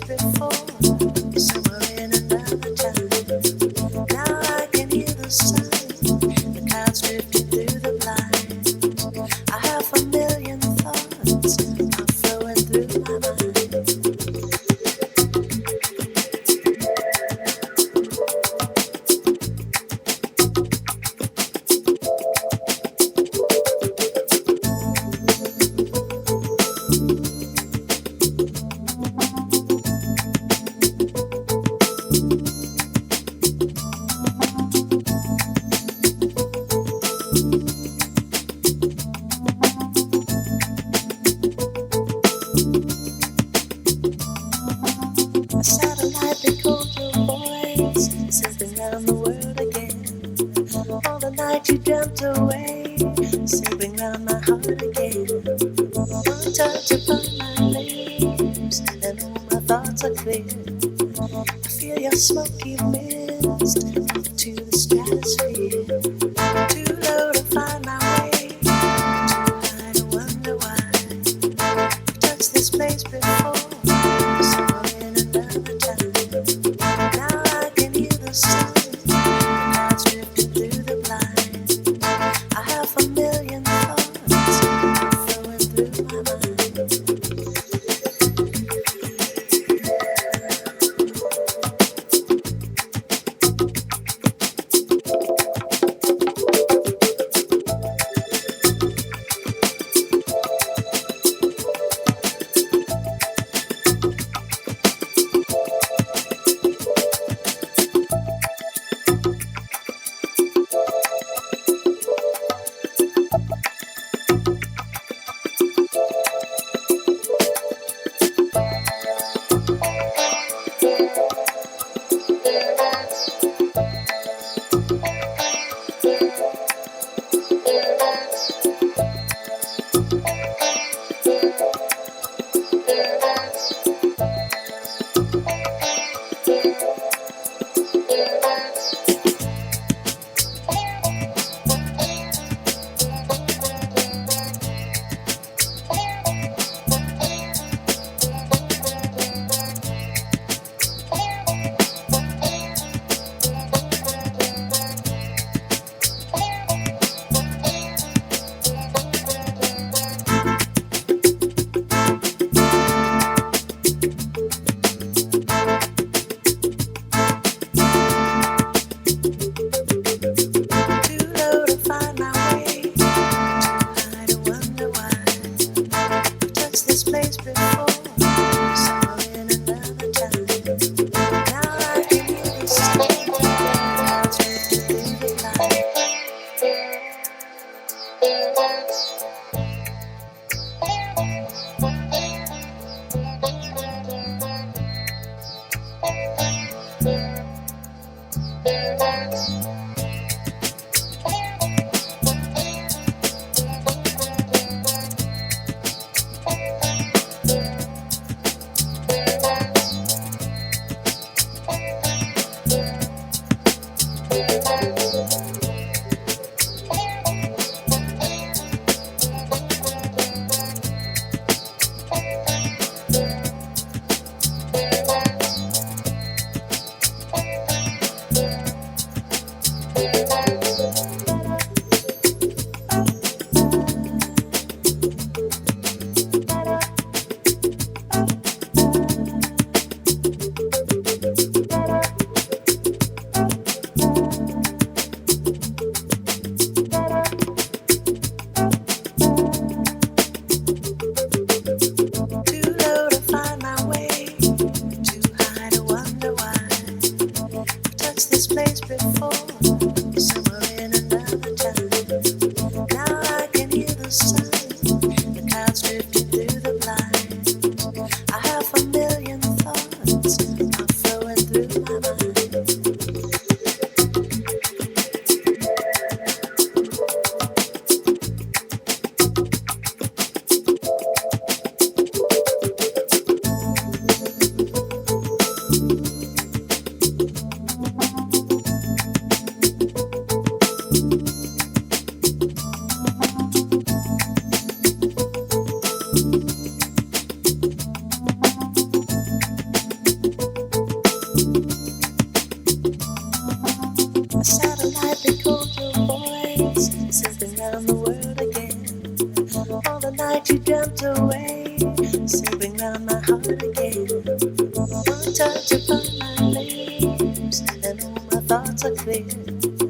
before, somewhere in another time. Now I can hear the sound, the clouds drifting through the blinds. I have a million thoughts are flowing through my mind. A satellite record your voice, zipping round the world again. All the night you jumped away, zipping round my heart again. One touch upon my lips, and all my thoughts are clear. I feel your smoky mist to the stratosphere. Too low to find my way, too high to wonder why. I've touched this place before, somewhere in another time. Now I can hear the sound, the clouds drifting through the blind. I have a million thoughts flowing through my mind. heart again. One touch upon my lips, and all my thoughts are clear.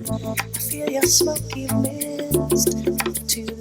I feel your smoky mist to